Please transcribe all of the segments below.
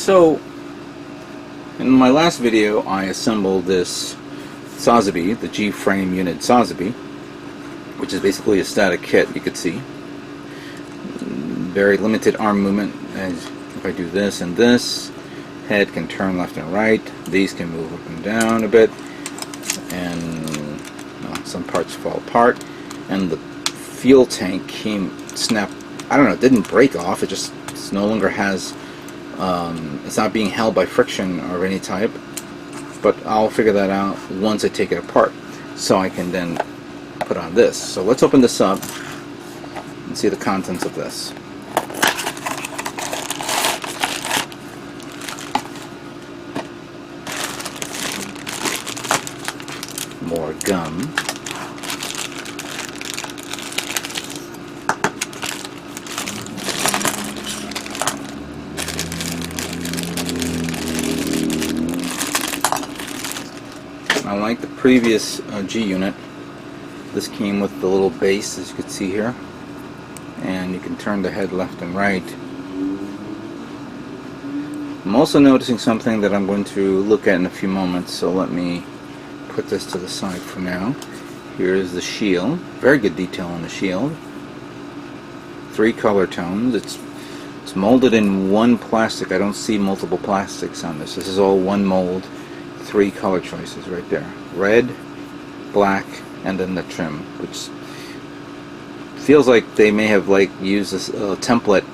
So, in my last video, I assembled this Sazabi, the G-frame unit Sazabi, which is basically a static kit, you could see. Very limited arm movement, as if I do this and this, head can turn left and right, these can move up and down a bit, and some parts fall apart, and the fuel tank snapped, I don't know, it didn't break off, it no longer has, it's not being held by friction of any type, but I'll figure that out once I take it apart, so I can then put on this. So let's open this up and see the contents of this. More gum. Unlike the previous G unit, this came with the little base, as you can see here, and you can turn the head left and right. I'm also noticing something that I'm going to look at in a few moments, so let me put this to the side for now. Here's the shield. Very good detail on the shield. 3 color tones. It's molded in one plastic. I don't see multiple plastics on this. This is all one mold. 3 color choices right there. Red, black, and then the trim, which feels like they may have used this template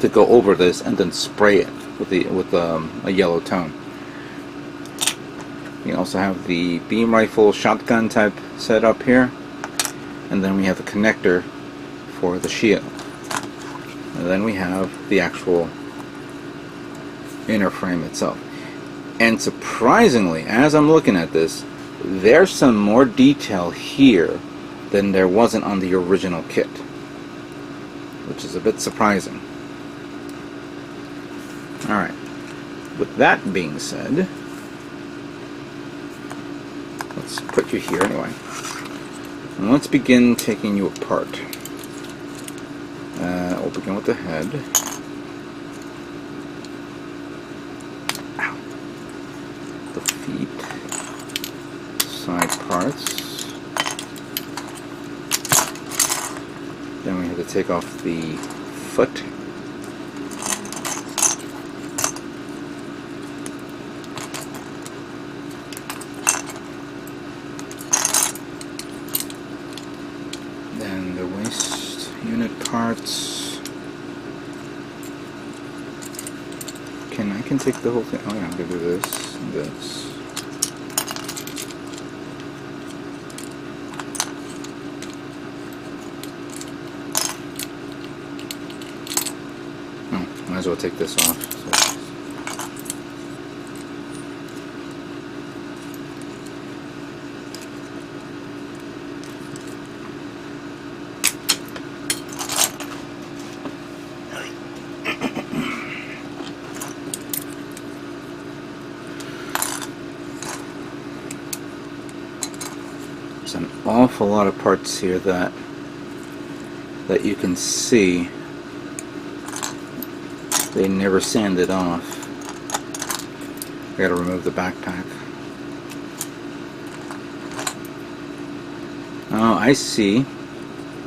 to go over this and then spray it with a yellow tone. You also have the beam rifle shotgun type setup here, and then we have the connector for the shield, and then we have the actual inner frame itself. And surprisingly, as I'm looking at this, there's some more detail here than there wasn't on the original kit, which is a bit surprising. Alright, with that being said, let's put you here anyway. And let's begin taking you apart. We'll begin with the head. Ow. The feet. Side parts. Then we have to take off the foot. Then the waist unit parts. I can take the whole thing. Oh yeah, I'm gonna do this and this. Might as well take this off. There's an awful lot of parts here that you can see. They never sanded off. I gotta remove the backpack. Oh, I see.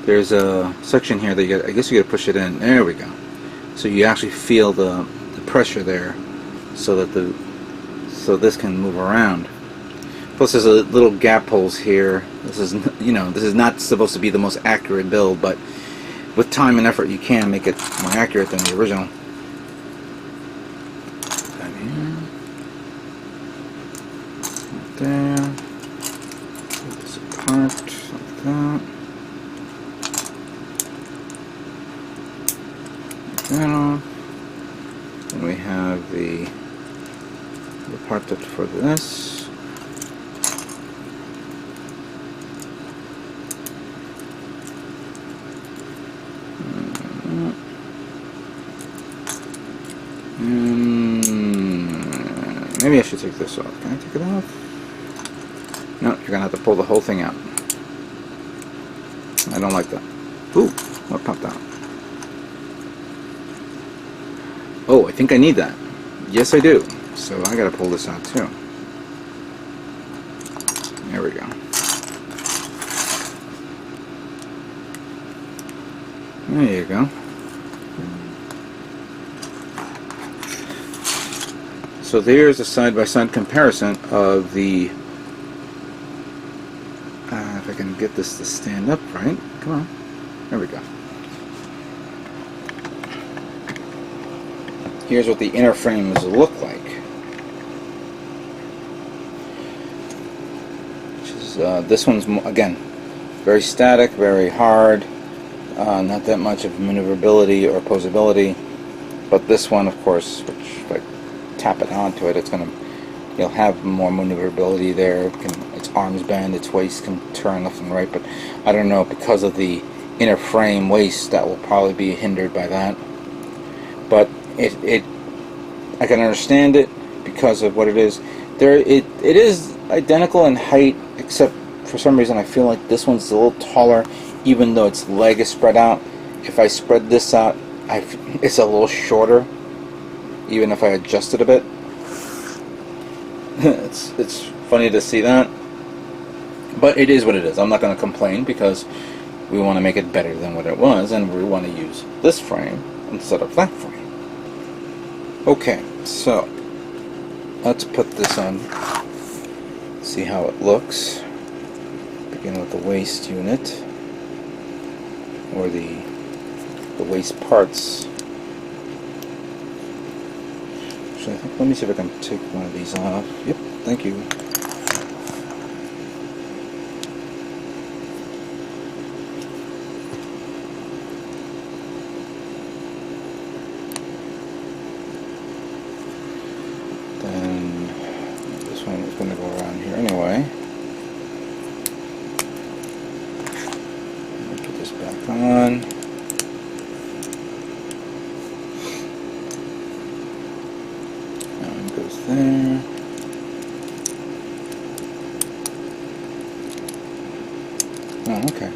There's a section here that I guess you gotta push it in. There we go. So you actually feel the pressure there, so that this can move around. Plus, there's a little gap holes here. This is, this is not supposed to be the most accurate build, but with time and effort, you can make it more accurate than the original. There, pull this apart like that. Take that off. Then we have the part that's for this. Maybe I should take this off. Can I take it off? No, you're gonna have to pull the whole thing out. I don't like that. Ooh, what popped out? Oh, think I need that. Yes, I do. So I gotta pull this out too. There we go. There you go. So there's a side-by-side comparison of the, if I can get this to stand up right, come on, there we go. Here's what the inner frames look like. Which is, this one's, again, very static, very hard, not that much of maneuverability or posability, but this one, of course, which if I tap it onto it, it's gonna, you'll have more maneuverability there. Its arms bend, its waist can turn left and right, but I don't know, because of the inner frame waist, that will probably be hindered by that. But I can understand it because of what it is. It is identical in height, except for some reason I feel like this one's a little taller, even though its leg is spread out. If I spread this out, it's a little shorter, even if I adjust it a bit. It's funny to see that, but it is what it is. I'm not going to complain because we want to make it better than what it was, and we want to use this frame instead of that frame. Okay, so let's put this on, see how it looks. Begin with the waist unit, or the waist parts. Actually, let me see if I can take one of these off. Yep, thank you. Then this one is going to go around here anyway. Put this back on. There. Oh, okay.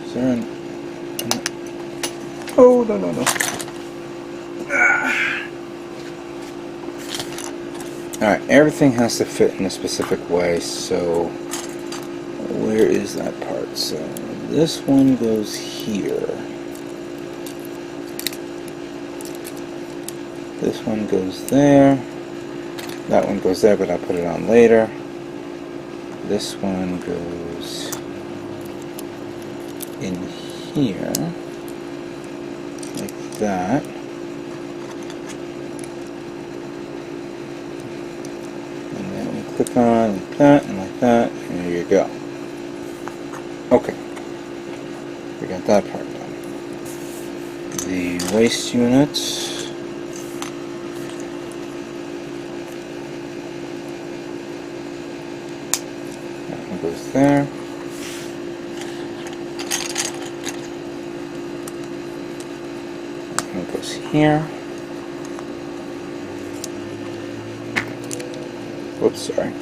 Is there an oh, no. Alright, everything has to fit in a specific way, so where is that part? So this one goes here. This one goes there. That one goes there, but I'll put it on later. This one goes in here, like that. And then we click on like that and like that, and there you go. Okay, we got that part done. The waist units. Goes there. And it goes here. Whoops, sorry.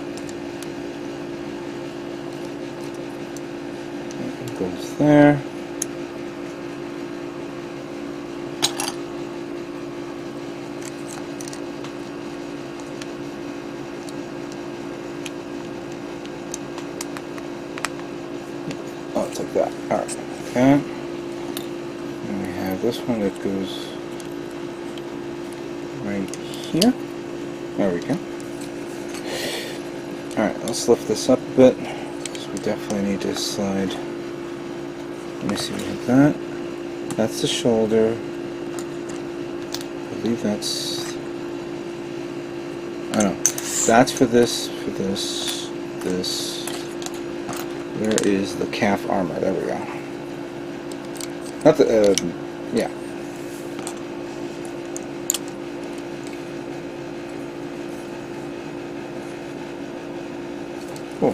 And it goes there. Like that. Alright, okay. And we have this one that goes right here. There we go. Alright, let's lift this up a bit. So we definitely need to slide. Let me see, we have that. That's the shoulder. I believe that's, I don't know. That's for this, this. Where is the calf armor? There we go. Not the, yeah. Cool.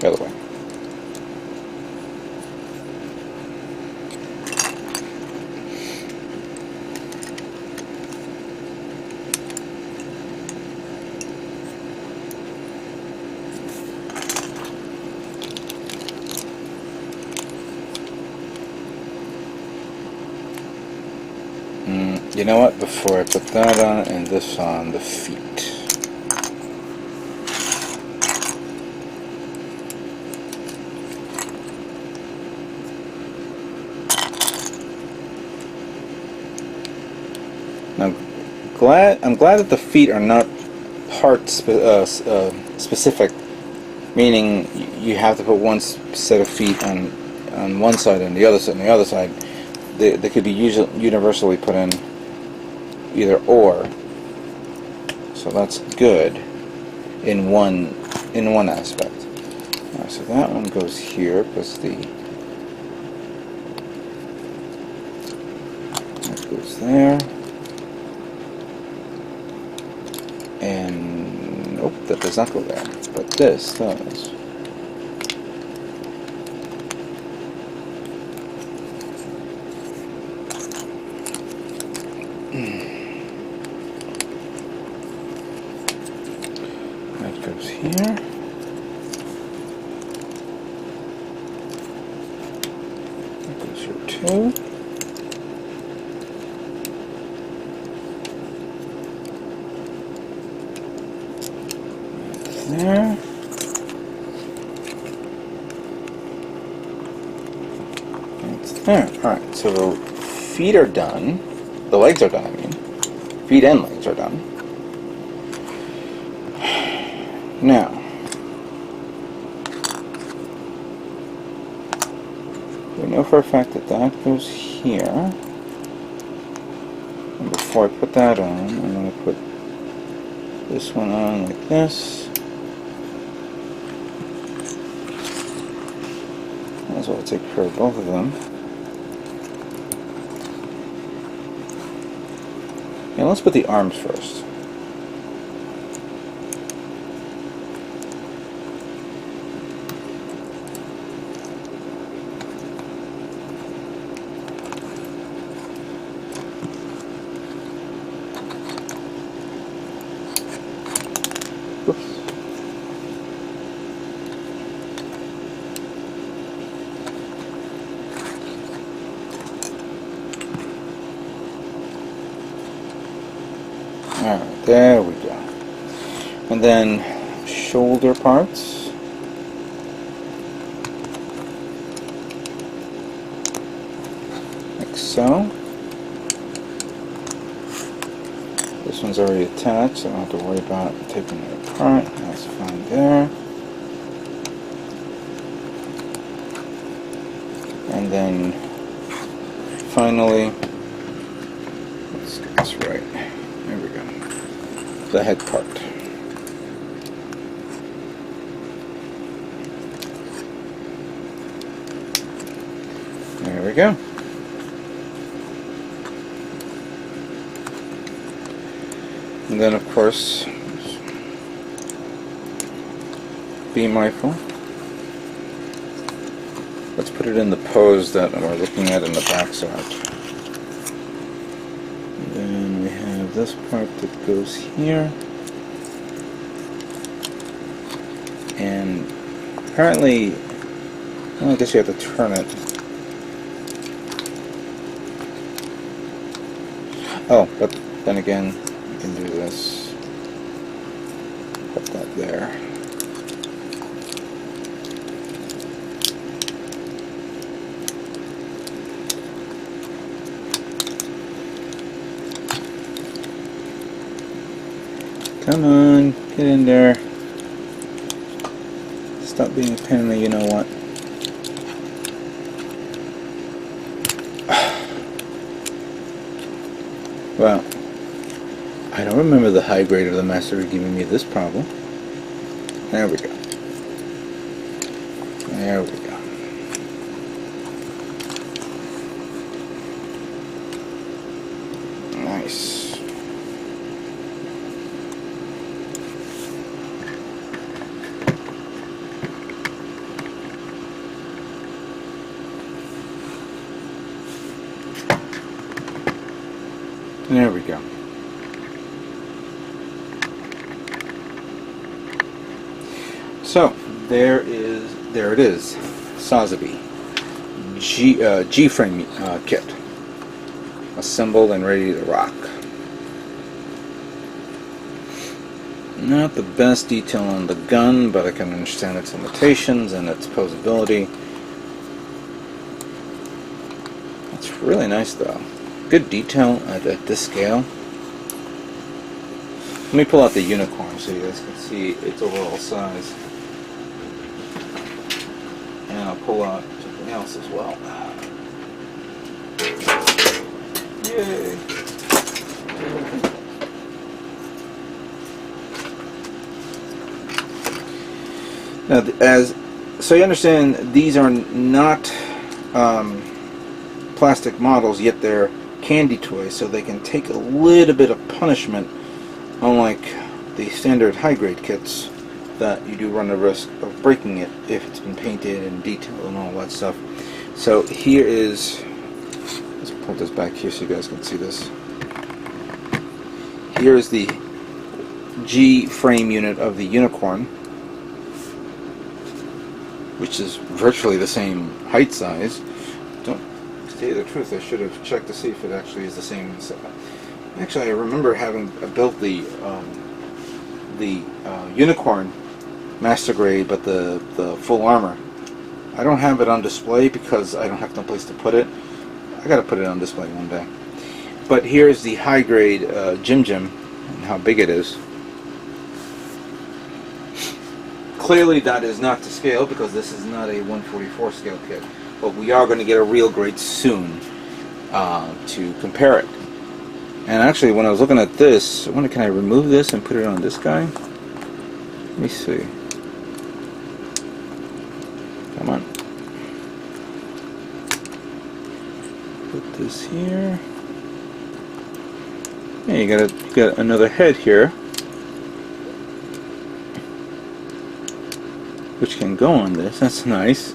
The other way. You know what? Before I put that on and this on the feet. Now, I'm glad that the feet are not part specific, meaning you have to put one set of feet on one side and the other side on the other side. They could be universally put in either or, so that's good in one aspect. Right, so that one goes here because that goes there. And nope, that does not go there, but this does. That goes here. That goes here too. There. It's there. Alright, so the feet are done. The legs are done, I mean. Feet and legs are done. Now, we know for a fact that that goes here. And before I put that on, I'm going to put this one on like this. Might as well take care of both of them. Yeah, let's put the arms first. Alright, there we go. And then shoulder parts. Like so. This one's already attached, so I don't have to worry about taking it apart. That's fine there. And then finally, let's get this right. There we go. The head part. There we go. And then of course, be mindful. Let's put it in the pose that we're looking at in the backside. And then we have this part that goes here. And apparently, well, I guess you have to turn it. Oh, but then again, you can do this. Put that there. Come on, get in there. Stop being a pain in the you-know-what. Well, I don't remember the high grade of the master giving me this problem. There we go. There we go. Nice. There we go. So there it is, Sazabi G-frame kit. assembled and ready to rock. Not the best detail on the gun, but I can understand its limitations and its posability. It's really nice though. Good detail at this scale. Let me pull out the unicorn so you guys can see its overall size. And I'll pull out something else as well. Yay! Now, so you understand, these are not plastic models, yet they're candy toys, so they can take a little bit of punishment, unlike the standard high-grade kits that you do run the risk of breaking it if it's been painted and detailed and all that stuff. So here is, let's pull this back here so you guys can see this. Here is the G frame unit of the unicorn, which is virtually the same height size. Don't tell you the truth, I should have checked to see if it actually is the same. Actually, I remember having built the unicorn master grade, but the full armor. I don't have it on display because I don't have no place to put it. I gotta put it on display one day. But here's the high grade Jim and how big it is. Clearly that is not to scale because this is not a 1/44 scale kit, but we are going to get a real grade soon to compare it. And actually, when I was looking at this, I wonder, can I remove this and put it on this guy? Let me see. Come on. Put this here. Yeah, you got another head here, which can go on this. That's nice.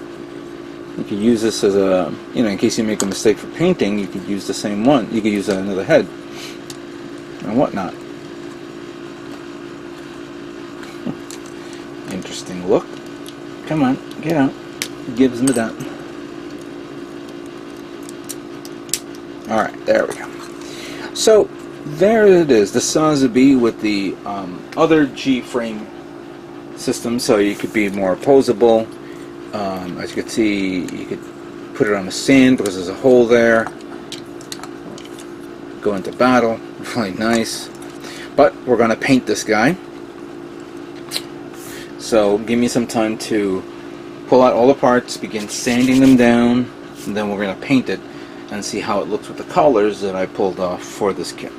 You could use this as a, in case you make a mistake for painting, you could use the same one. You could use another head and whatnot. Interesting look. Come on, get out. Gives me that. Alright, there we go. So, there it is, the Sazabi with the other G-frame system, so you could be more posable. As you can see, you could put it on the sand because there's a hole there. Go into battle, really nice. But we're going to paint this guy. So give me some time to pull out all the parts, begin sanding them down, and then we're going to paint it and see how it looks with the colors that I pulled off for this kit.